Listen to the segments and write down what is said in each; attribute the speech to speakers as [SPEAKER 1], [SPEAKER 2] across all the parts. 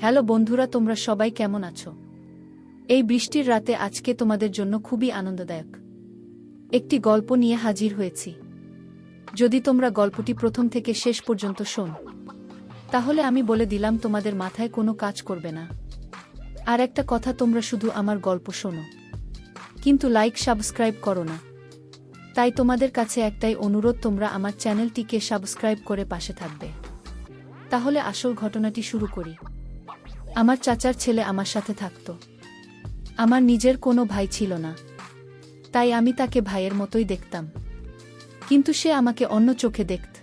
[SPEAKER 1] Hello বন্ধুরা, তোমরা সবাই কেমন আছো? এই বৃষ্টির রাতে আজকে তোমাদের জন্য খুবই আনন্দদায়ক একটি গল্প নিয়ে হাজির হয়েছি। যদি তোমরা গল্পটি প্রথম থেকে শেষ পর্যন্ত শোনো, তাহলে আমি বলে দিলাম তোমাদের মাথায় কোনো কাজ করবে না। আর একটা কথা, তোমরা শুধু আমার গল্প শোনো, কিন্তু লাইক সাবস্ক্রাইব করো না। তাই তোমাদের কাছে একটাই অনুরোধ, তোমরা আমার চ্যানেলটিকে সাবস্ক্রাইব করে পাশে থাকবে। তাহলে আসল ঘটনাটি শুরু করি। আমার চাচার ছেলে আমার সাথে থাকত। আমার নিজের কোনো ভাই ছিল না, তাই আমি তাকে ভাইয়ের মতোই দেখতাম, কিন্তু সে আমাকে অন্য চোখে দেখত।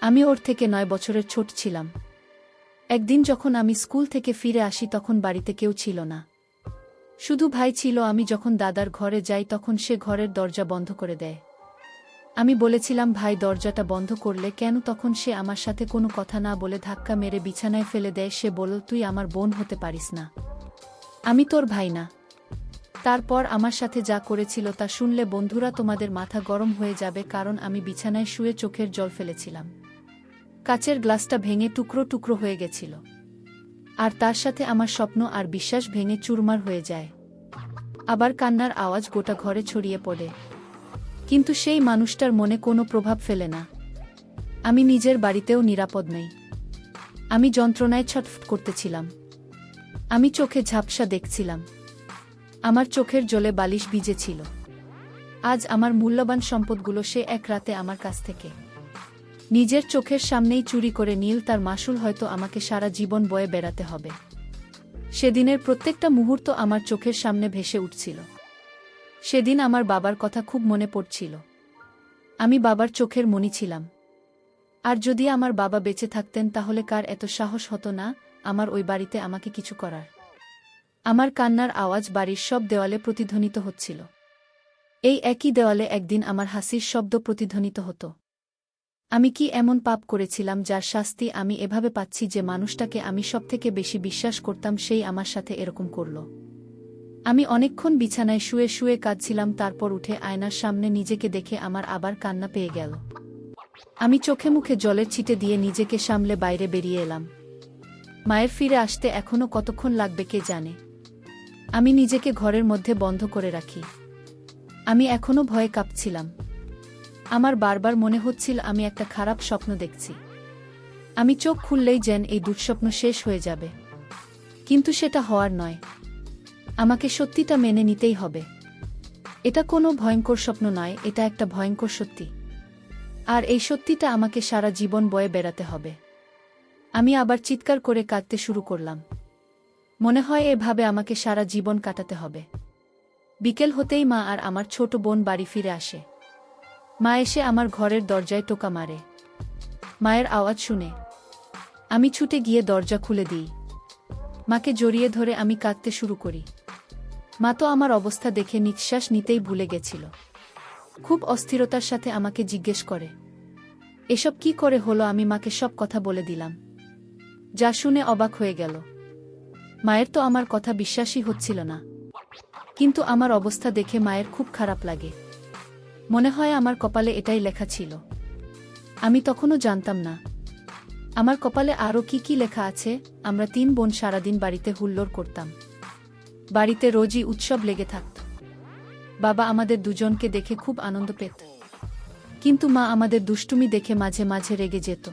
[SPEAKER 1] আমি ওর থেকে 9 বছরের ছোট ছিলাম। একদিন যখন আমি স্কুল থেকে ফিরে আসি, তখন বাড়িতে কেউ ছিল না, শুধু ভাই ছিল। আমি যখন দাদার ঘরে যাই, তখন সে ঘরের দরজা বন্ধ করে দেয়। আমি বলেছিলাম, ভাই দরজাটা বন্ধ করলে কেন? তখন সে আমার সাথে কোনো কথা না বলে ধাক্কা মেরে বিছানায় ফেলে দেয়। সে বলল, তুই আমার বোন হতে পারিস না, আমি তোর ভাই না। তারপর আমার সাথে যা করেছিল তা শুনলে বন্ধুরা তোমাদের মাথা গরম হয়ে যাবে, কারণ আমি বিছানায় শুয়ে চোখের জল ফেলেছিলাম। কাচের গ্লাসটা ভেঙে টুকরো টুকরো হয়ে গেছিল, আর তার সাথে আমার স্বপ্ন আর বিশ্বাস ভেঙে চুরমার হয়ে যায়। আবার কান্নার আওয়াজ গোটা ঘরে ছড়িয়ে পড়ে, কিন্তু সেই মানুষটার মনে কোনো প্রভাব ফেলে না। আমি নিজের বাড়িতেও নিরাপদ নেই। আমি যন্ত্রণায় ছটফট করতেছিলাম। আমি চোখে ঝাপসা দেখছিলাম। আমার চোখের জলে বালিশ ভিজেছিল। আজ আমার মূল্যবান সম্পদগুলো সে এক রাতে আমার কাছ থেকে নিজের চোখের সামনেই চুরি করে নিল। তার মাসুল হয়তো আমাকে সারা জীবন বয়ে বেড়াতে হবে। সেদিনের প্রত্যেকটা মুহূর্ত আমার চোখের সামনে ভেসে উঠছিল। সেদিন আমার বাবার কথা খুব মনে পড়ছিল। আমি বাবার চোখের মণি ছিলাম। আর যদি আমার বাবা বেঁচে থাকতেন, তাহলে কার এত সাহস হতো না আমার ওই বাড়িতে আমাকে কিছু করার। আমার কান্নার আওয়াজ বাড়ির সব দেওয়ালে প্রতিধ্বনিত হচ্ছিল। এই একই দেওয়ালে একদিন আমার হাসির শব্দ প্রতিধ্বনিত হতো। আমি কি এমন পাপ করেছিলাম যার শাস্তি আমি এভাবে পাচ্ছি? যে মানুষটাকে আমি সবথেকে বেশি বিশ্বাস করতাম, সেই আমার সাথে এরকম করল। আমি অনেকক্ষণ বিছানায় শুয়ে শুয়ে কাঁদছিলাম। তারপর উঠে আয়নার সামনে নিজেকে দেখে আমার আবার কান্না পেয়ে গেল। আমি চোখে মুখে জলের ছিটে দিয়ে নিজেকে সামলে বাইরে বেরিয়ে এলাম। মায়ের ফিরে আসতে এখনো কতক্ষণ লাগবে কে জানে। আমি নিজেকে ঘরের মধ্যে বন্ধ করে রাখি। আমি এখনো ভয়ে কাঁপছিলাম। আমার বারবার মনে হচ্ছিল আমি একটা খারাপ স্বপ্ন দেখছি। আমি চোখ খুললেই যেন এই দুঃস্বপ্ন শেষ হয়ে যাবে, কিন্তু সেটা হওয়ার নয়। আমাকে সত্যিটা মেনে নিতেই হবে। এটা কোনো ভয়ঙ্কর স্বপ্ন নয়, এটা একটা ভয়ঙ্কর সত্যি। আর এই সত্যিটা আমাকে সারা জীবন বয়ে বেড়াতে হবে। আমি আবার চিৎকার করে কাঁদতে শুরু করলাম। মনে হয় এভাবে আমাকে সারা জীবন কাটাতে হবে। বিকেল হতেই মা আর আমার ছোট বোন বাড়ি ফিরে আসে। মা এসে আমার ঘরের দরজায় টোকা মারে। মায়ের আওয়াজ শুনে আমি ছুটে গিয়ে দরজা খুলে দিই। মাকে জড়িয়ে ধরে আমি কাঁদতে শুরু করি। মা তো আমার অবস্থা দেখে নিঃশ্বাস নিতেই ভুলে গেছিল। খুব অস্থিরতার সাথে আমাকে জিজ্ঞেস করে, এসব কি করে হলো? আমি মাকে সব কথা বলে দিলাম। যা শুনে অবাক হয়ে গেল। মায়ের তো আমার কথা বিশ্বাসই হচ্ছিল না। কিন্তু আমার অবস্থা দেখে মায়ের খুব খারাপ লাগে। মনে হয় আমার কপালে এটাই লেখা ছিল। আমি তখনও জানতাম না আমার কপালে আরও কি কি লেখা আছে। আমরা 3 বোন সারাদিন বাড়িতে হুল্লোড় করতাম। বাড়িতে রোজই উৎসব লেগে থাকত। বাবা আমাদের দুজনকে দেখে খুব আনন্দ পেত, কিন্তু মা আমাদের দুষ্টুমি দেখে মাঝে মাঝে রেগে যেত।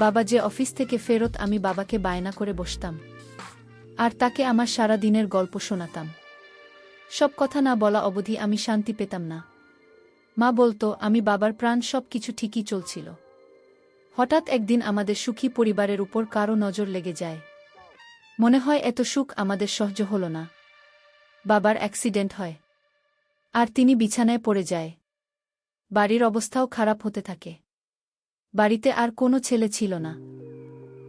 [SPEAKER 1] বাবা যে অফিস থেকে ফেরত, আমি বাবাকে বায়না করে বসতাম আর তাকে আমার সারা দিনের গল্প শোনাতাম। সব কথা না বলা অবধি আমি শান্তি পেতাম না। মা বলতো আমি বাবার প্রাণ, সব কিছু ঠিকই চলছিল। হঠাৎ একদিন আমাদের সুখী পরিবারের উপর কারো নজর লেগে যায়। মনে হয় এত সুখ আমাদের সহ্য হলো না। বাবার অ্যাক্সিডেন্ট হয় আর তিনি বিছানায় পড়ে যায়। বাড়ির অবস্থাও খারাপ হতে থাকে। বাড়িতে আর কোনো ছেলে ছিল না,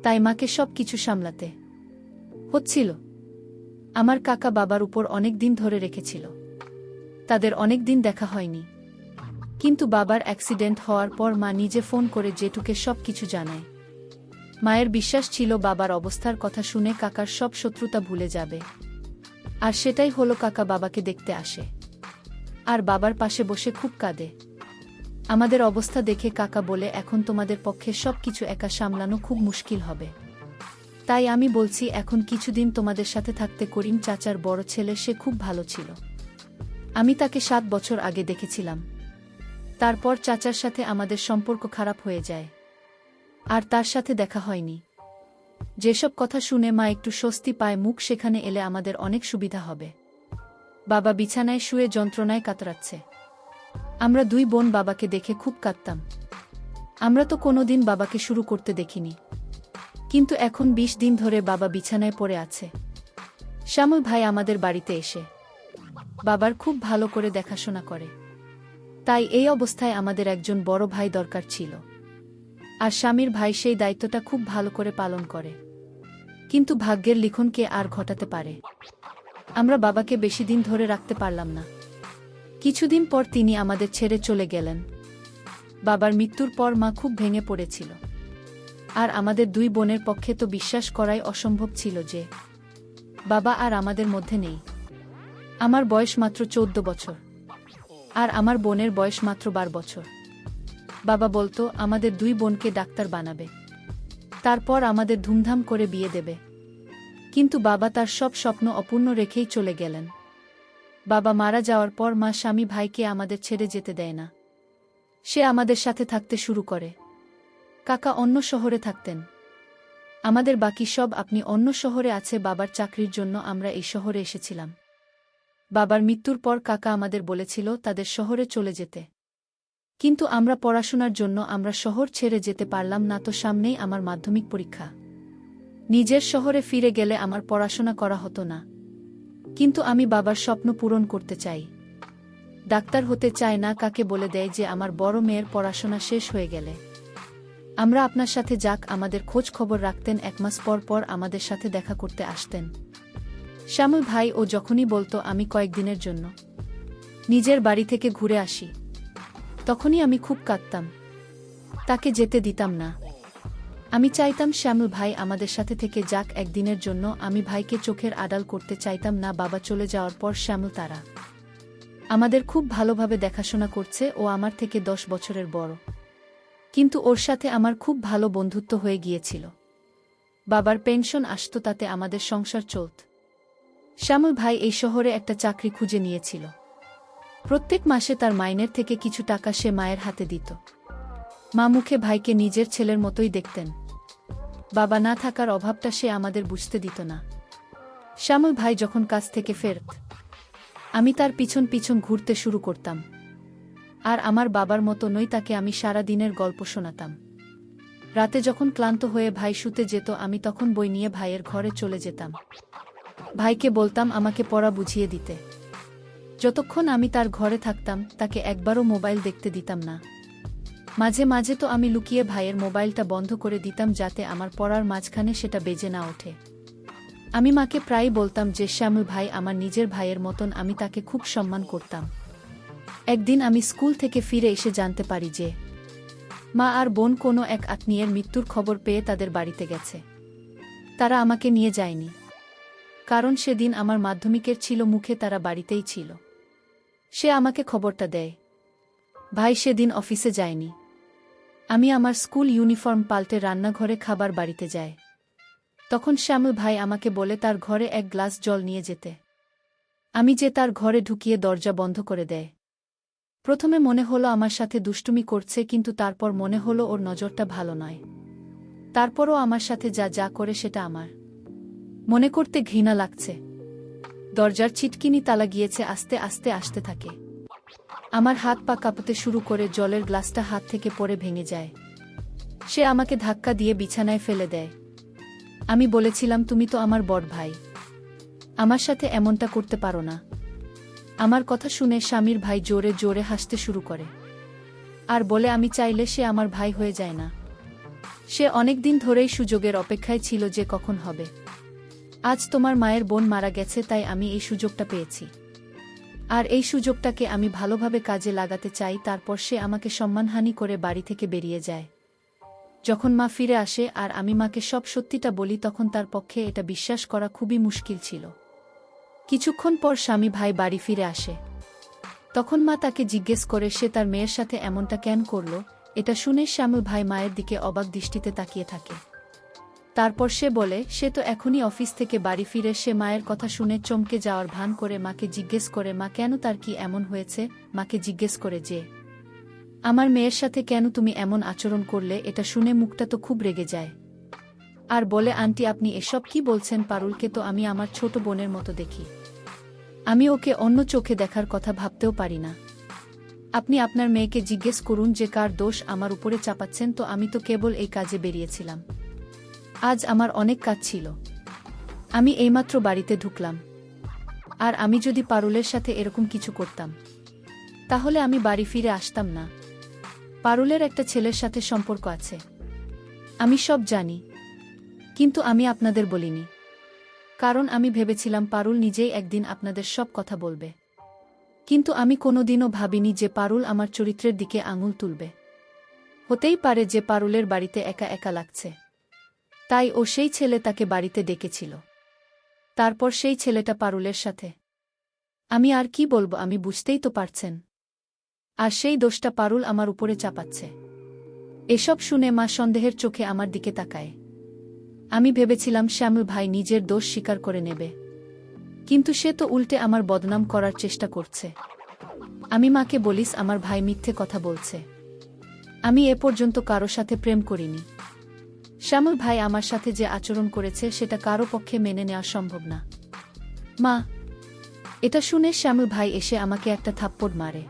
[SPEAKER 1] তাই মাকে সব কিছু সামলাতে হচ্ছিল। আমার কাকা বাবার উপর অনেক দিন ধরে রেখেছিল। তাদের অনেক দিন দেখা হয়নি, কিন্তু বাবার অ্যাক্সিডেন্ট হওয়ার পর মা নিজে ফোন করে জেঠুকে সব কিছু জানায়। মায়ের বিশ্বাস ছিল বাবার অবস্থার কথা শুনে কাকার সব শত্রুতা ভুলে যাবে। আর সেটাই হলো। কাকা বাবাকে দেখতে আসে আর বাবার পাশে বসে খুব কাঁদে। আমাদের অবস্থা দেখে কাকা বলে, এখন তোমাদের পক্ষে সব কিছু একা সামলানো খুব মুশকিল হবে। তাই আমি বলছি এখন কিছুদিন তোমাদের সাথে থাকতে। করিম চাচার বড় ছেলে, সে খুব ভালো ছিল। আমি তাকে 7 বছর আগে দেখেছিলাম। তারপর চাচার সাথে আমাদের সম্পর্ক খারাপ হয়ে যায়, আর তার সাথে দেখা হয়নি। যেসব কথা শুনে মা একটু স্বস্তি পায়, মুখ সেখানে এলে আমাদের অনেক সুবিধা হবে। বাবা বিছানায় শুয়ে যন্ত্রণায় কাতরাচ্ছে। আমরা 2 বোন বাবাকে দেখে খুব কাঁদতাম। আমরা তো কোনোদিন বাবাকে শুরু করতে দেখিনি, কিন্তু এখন 20 দিন ধরে বাবা বিছানায় পড়ে আছে। শ্যামল ভাই আমাদের বাড়িতে এসে বাবার খুব ভালো করে দেখাশোনা করে। তাই এই অবস্থায় আমাদের একজন বড় ভাই দরকার ছিল, আর স্বামীর ভাই সেই দায়িত্বটা খুব ভালো করে পালন করে। কিন্তু ভাগ্যের লিখনকে আর ঘটাতে পারে। আমরা বাবাকে বেশি দিন ধরে রাখতে পারলাম না। কিছুদিন পর তিনি আমাদের ছেড়ে চলে গেলেন। বাবার মৃত্যুর পর মা খুব ভেঙে পড়েছিল, আর আমাদের 2 বোনের পক্ষে তো বিশ্বাস করাই অসম্ভব ছিল যে বাবা আর আমাদের মধ্যে নেই। আমার বয়স মাত্র 14 বছর, আর আমার বোনের বয়স মাত্র 12 বছর। বাবা বলতো আমাদের 2 বোনকে ডাক্তার বানাবে, তারপর আমাদের ধুমধাম করে বিয়ে দেবে। কিন্তু বাবা তার সব স্বপ্ন অপূর্ণ রেখেই চলে গেলেন। বাবা মারা যাওয়ার পর মা স্বামী ভাইকে আমাদের ছেড়ে যেতে দেয় না। সে আমাদের সাথে থাকতে শুরু করে। কাকা অন্য শহরে থাকতেন। আমাদের বাকি সব আপনি অন্য শহরে আছে। বাবার চাকরির জন্য আমরা এই শহরে এসেছিলাম। বাবার মৃত্যুর পর কাকা আমাদের বলেছিল তাদের শহরে চলে যেতে, কিন্তু আমরা পড়াশোনার জন্য আমরা শহর ছেড়ে যেতে পারলাম না। তো সামনেই আমার মাধ্যমিক পরীক্ষা। নিজের শহরে ফিরে গেলে আমার পড়াশোনা করা হতো না, কিন্তু আমি বাবার স্বপ্ন পূরণ করতে চাই। ডাক্তার হতে চায় না। কাকে বলে দেয় যে আমার বড় মেয়ের পড়াশোনা শেষ হয়ে গেলে আমরা আপনার সাথে যাক। আমাদের খোঁজ খবর রাখতেন। 1 মাস পর পর আমাদের সাথে দেখা করতে আসতেন। শ্যামল ভাই ও যখনই বলতো আমি কয়েকদিনের জন্য নিজের বাড়ি থেকে ঘুরে আসি, তখনই আমি খুব কাঁদতাম। তাকে যেতে দিতাম না। আমি চাইতাম শ্যামল ভাই আমাদের সাথে থেকে যাক একদিনের জন্য। আমি ভাইকে চোখের আড়াল করতে চাইতাম না। বাবা চলে যাওয়ার পর শ্যামল তারা আমাদের খুব ভালোভাবে দেখাশোনা করছে। ও আমার থেকে 10 বছরের বড়, কিন্তু ওর সাথে আমার খুব ভালো বন্ধুত্ব হয়ে গিয়েছিল। বাবার পেনশন আসতো, তাতে আমাদের সংসার চলত। শ্যামল ভাই এই শহরে একটা চাকরি খুঁজে নিয়েছিল। প্রত্যেক মাসে তার মাইনের থেকে কিছু টাকা সে মায়ের হাতে দিত। মা মুখে ভাইকে নিজের ছেলের মতোই দেখতেন। বাবা না থাকার অভাবটা সে আমাদের বুঝতে দিত না। শ্যামল ভাই যখন কাজ থেকে ফেরত, আমি তার পিছন পিছন ঘুরতে শুরু করতাম। আর আমার বাবার মতো নই, তাকে আমি সারা দিনের গল্প শোনাতাম। রাতে যখন ক্লান্ত হয়ে ভাই শুতে যেত, আমি তখন বই নিয়ে ভাইয়ের ঘরে চলে যেতাম। ভাইকে বলতাম আমাকে পড়া বুঝিয়ে দিতে। যতক্ষণ আমি তার ঘরে থাকতাম তাকে একবারও মোবাইল দেখতে দিতাম না। মাঝে মাঝে তো আমি লুকিয়ে ভাইয়ের মোবাইলটা বন্ধ করে দিতাম, যাতে আমার পড়ার মাঝখানে সেটা বেজে না ওঠে। আমি মাকে প্রায় বলতাম যে শ্যামল ভাই আমার নিজের ভাইয়ের মতন, আমি তাকে খুব সম্মান করতাম। একদিন আমি স্কুল থেকে ফিরে এসে জানতে পারি যে মা আর বোন কোনো এক আত্মীয়ের মৃত্যুর খবর পেয়ে তাদের বাড়িতে গেছে। তারা আমাকে নিয়ে যায়নি, কারণ সেদিন আমার মাধ্যমিকের ছিল। মুখে তারা বাড়িতেই ছিল। সে আমাকে খবরটা দেয়। ভাই সেদিন অফিসে যায়নি। আমি আমার স্কুল ইউনিফর্ম পাল্টে রান্নাঘরে খাবার বাড়িতে যাই। তখন শ্যামল ভাই আমাকে বলে তার ঘরে 1 গ্লাস জল নিয়ে যেতে। আমি যে তার ঘরে ঢুকিয়ে দরজা বন্ধ করে দেয়। প্রথমে মনে হলো আমার সাথে দুষ্টুমি করছে, কিন্তু তারপর মনে হলো ওর নজরটা ভালো নয়। তারপরও আমার সাথে যা যা করে সেটা আমার মনে করতে ঘৃণা লাগছে। দরজার ছিটকিনি তালা গিয়েছে, আস্তে আস্তে আসতে থাকে। আমার হাত পা কাঁপতে শুরু করে। জলের গ্লাসটা হাত থেকে পড়ে ভেঙে যায়। সে আমাকে ধাক্কা দিয়ে বিছানায় ফেলে দেয়। আমি বলেছিলাম তুমি তো আমার বড় ভাই, আমার সাথে এমনটা করতে পারো না। আমার কথা শুনে স্বামীর ভাই জোরে জোরে হাসতে শুরু করে, আর বলে আমি চাইলে সে আমার ভাই হয়ে যায় না। সে অনেক দিন ধরেই সুযোগের অপেক্ষায় ছিল যে কখন হবে। আজ তোমার মায়ের বোন মারা গেছে, তাই আমি এই সুযোগটা পেয়েছি, আর এই সুযোগটাকে আমি ভালোভাবে কাজে লাগাতে চাই। তারপর সে আমাকে সম্মানহানি করে বাড়ি থেকে বেরিয়ে যায়। যখন মা ফিরে আসে আর আমি মাকে সব সত্যিটা বলি, তখন তার পক্ষে এটা বিশ্বাস করা খুবই মুশকিল ছিল। কিছুক্ষণ পর স্বামী ভাই বাড়ি ফিরে আসে। তখন মা তাকে জিজ্ঞেস করে সে তার মেয়ের সাথে এমনটা কেন করল। এটা শুনে শ্যামল ভাই মায়ের দিকে অবাক দৃষ্টিতে তাকিয়ে থাকে। তারপর সে বলে সে তো এখনই অফিস থেকে বাড়ি ফিরে সে মায়ের কথা শুনে চমকে যাওয়ার ভান করে মাকে জিজ্ঞেস করে মা কেন তার কি এমন হয়েছে মাকে জিজ্ঞেস করে যে আমার মেয়ের সাথে কেন তুমি এমন আচরণ করলে এটা শুনে মুখটা তো খুব রেগে যায় আর বলে আন্টি আপনি এসব কি বলছেন পারুলকে তো আমি আমার ছোট বোনের মতো দেখি আমি ওকে অন্য চোখে দেখার কথা ভাবতেও পারি না আপনি আপনার মেয়েকে জিজ্ঞেস করুন যে কার দোষ আমার উপরে চাপাচ্ছেন তো আমি তো কেবল এই কাজে বেরিয়েছিলাম আজ আমার অনেক কাজ ছিল আমি এইমাত্র বাড়িতে ঢুকলাম আর আমি যদি পারুলের সাথে এরকম কিছু করতাম তাহলে আমি বাড়ি ফিরে আসতাম না পারুলের একটা ছেলের সাথে সম্পর্ক আছে আমি সব জানি কিন্তু আমি আপনাদের বলিনি কারণ আমি ভেবেছিলাম পারুল নিজেই একদিন আপনাদের সব কথা বলবে কিন্তু আমি কোনোদিনও ভাবিনি যে পারুল আমার চরিত্রের দিকে আঙুল তুলবে হতেই পারে যে পারুলের বাড়িতে একা একা লাগছে তাই ও সেই ছেলে তাকে বাড়িতে ডেকেছিল তারপর সেই ছেলেটা পারুলের সাথে আমি আর কি বলবো আমি বুঝতেই তো পারছেন আর সেই দোষটা পারুল আমার উপরে চাপাচ্ছে এসব শুনে মা সন্দেহের চোখে আমার দিকে তাকায় আমি ভেবেছিলাম শ্যামল ভাই নিজের দোষ স্বীকার করে নেবে কিন্তু সে তো উল্টে আমার বদনাম করার চেষ্টা করছে আমি মাকে বলিস আমার ভাই মিথ্যে কথা বলছে আমি এ পর্যন্ত কারো সাথে প্রেম করিনি শ্যামল ভাই আমার সাথে যে আচরণ করেছে সেটা কারো পক্ষে মেনে নেওয়া সম্ভব না মা এটা শুনে শ্যামল ভাই এসে আমাকে একটা থাপ্পড় মারে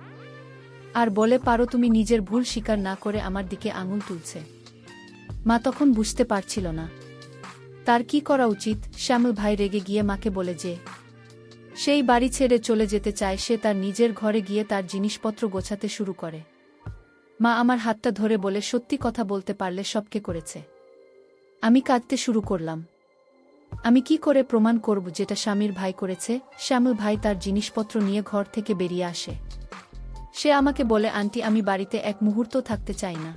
[SPEAKER 1] আর বলে পারো তুমি নিজের ভুল স্বীকার না করে আমার দিকে আঙুল তুলছে মা তখন বুঝতে পারছিল না তার কি করা উচিত শ্যামল ভাই রেগে গিয়ে মাকে বলে যে সেই বাড়ি ছেড়ে চলে যেতে চায় সে তার নিজের ঘরে গিয়ে তার জিনিসপত্র গোছাতে শুরু করে মা আমার হাতটা ধরে বলে সত্যি কথা বলতে পারলে সবকে করেছে আমি কাঁদতে শুরু করলাম আমি কি করে প্রমাণ করব যেটা স্বামীর ভাই করেছে শ্যামল ভাই তার জিনিসপত্র নিয়ে ঘর থেকে বেরিয়ে আসে সে আমাকে বলে আন্টি আমি বাড়িতে এক মুহূর্ত থাকতে চাই না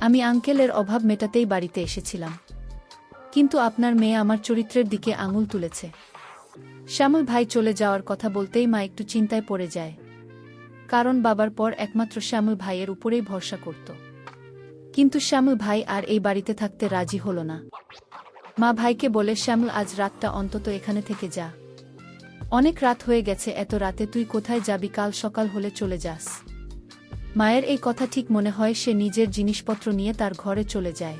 [SPEAKER 1] আমি আঙ্কেলের অভাব মেটাতেই বাড়িতে এসেছিলাম কিন্তু আপনার মেয়ে আমার চরিত্রের দিকে আঙুল তুলেছে শ্যামল ভাই চলে যাওয়ার কথা বলতেই মা একটু চিন্তায় পড়ে যায় কারণ বাবার পর একমাত্র শ্যামল ভাইয়ের উপরেই ভরসা করত কিন্তু শ্যামল ভাই আর এই বাড়িতে থাকতে রাজি হল না মা ভাইকে বলে শ্যামল আজ রাতটা অন্তত এখানে থেকে যা অনেক রাত হয়ে গেছে এত রাতে তুই কোথায় যাবি কাল সকাল হলে চলে যাস মায়ের এই কথা ঠিক মনে হয় সে নিজের জিনিসপত্র নিয়ে তার ঘরে চলে যায়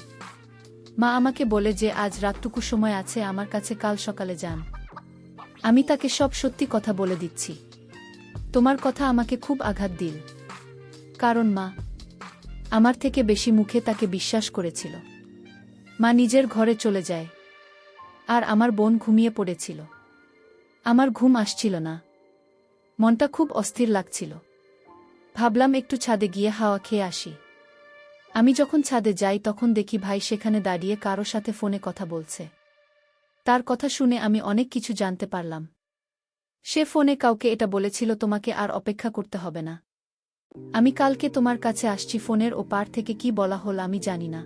[SPEAKER 1] মা আমাকে বলে যে আজ রাতটুকু সময় আছে আমার কাছে কাল সকালে যান আমি তাকে সব সত্যি কথা বলে দিচ্ছি তোমার কথা আমাকে খুব আঘাত দিল কারণ মা আমার থেকে বেশি মুখে তাকে বিশ্বাস করেছিল মা নিজের ঘরে চলে যায় আর আমার বোন ঘুমিয়ে পড়েছিল আমার ঘুম আসছিল না মনটা খুব অস্থির লাগছিল ভাবলাম একটু ছাদে গিয়ে হাওয়া খেয়ে আসি আমি যখন ছাদে যাই তখন দেখি ভাই সেখানে দাঁড়িয়ে কারো সাথে ফোনে কথা বলছে তার কথা শুনে আমি অনেক কিছু জানতে পারলাম সে ফোনে কাউকে এটা বলেছিল তোমাকে আর অপেক্ষা করতে হবে না আমি কালকে তোমার কাছে আসছি ফোনের ও পার থেকে কি বলা হল আমি জানি না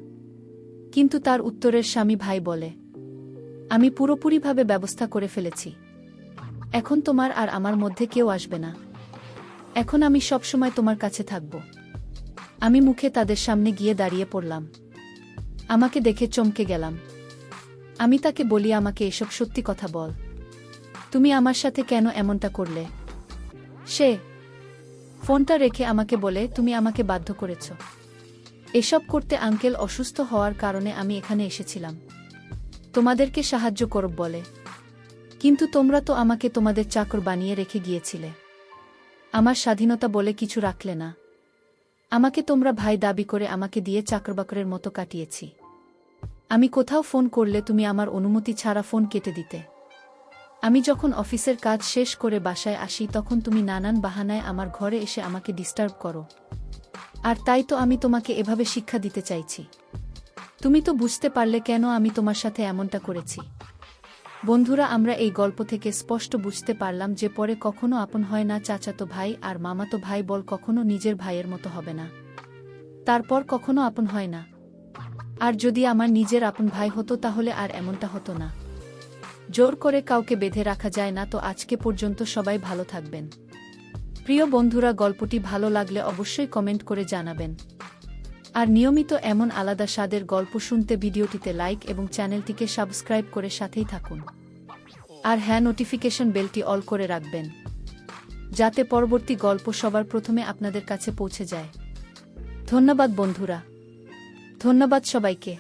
[SPEAKER 1] কিন্তু তার উত্তরের স্বামী ভাই বলে আমি পুরোপুরিভাবে ব্যবস্থা করে ফেলেছি এখন তোমার আর আমার মধ্যে কেউ আসবে না এখন আমি সবসময় তোমার কাছে থাকব আমি মুখে তাদের সামনে গিয়ে দাঁড়িয়ে পড়লাম আমাকে দেখে চমকে গেলাম আমি তাকে বলি আমাকে এসব সত্যি কথা বল তুমি আমার সাথে কেন এমনটা করলে সে ফোনটা রেখে আমাকে বলে তুমি আমাকে বাধ্য করেছ এসব করতে আঙ্কেল অসুস্থ হওয়ার কারণে আমি এখানে এসেছিলাম তোমাদেরকে সাহায্য করব বলে কিন্তু তোমরা তো আমাকে তোমাদের চাকর বানিয়ে রেখে গিয়েছিলে আমার স্বাধীনতা বলে কিছু রাখলে না আমাকে তোমরা ভাই দাবি করে আমাকে দিয়ে চাকরবাকরের মতো কাটিয়েছি আমি কোথাও ফোন করলে তুমি আমার অনুমতি ছাড়া ফোন কেটে দিতে আমি যখন অফিসের কাজ শেষ করে বাসায় আসি তখন তুমি নানান বাহানায় আমার ঘরে এসে আমাকে ডিস্টার্ব করো আর তাই তো আমি তোমাকে এভাবে শিক্ষা দিতে চাইছি তুমি তো বুঝতে পারলে কেন আমি তোমার সাথে এমনটা করেছি বন্ধুরা আমরা এই গল্প থেকে স্পষ্ট বুঝতে পারলাম যে পরে কখনো আপন হয় না চাচাতো ভাই আর মামাতো ভাই বল কখনো নিজের ভাইয়ের মতো হবে না তারপর কখনো আপন হয় না আর যদি আমার নিজের আপন ভাই হতো তাহলে আর এমনটা হতো না জোর করে কাউকে বেঁধে রাখা যায় না তো আজকে পর্যন্ত সবাই ভালো থাকবেন প্রিয় বন্ধুরা গল্পটি ভালো লাগলে অবশ্যই কমেন্ট করে জানাবেন আর নিয়মিত এমন আলাদা স্বাদের গল্প শুনতে ভিডিওটিতে লাইক এবং চ্যানেলটিকে সাবস্ক্রাইব করে সাথেই থাকুন। আর হ্যাঁ, নোটিফিকেশন বেলটি অল করে রাখবেন, যাতে পরবর্তী গল্প সবার প্রথমে আপনাদের কাছে পৌঁছে যায়। ধন্যবাদ বন্ধুরা, ধন্যবাদ সবাইকে।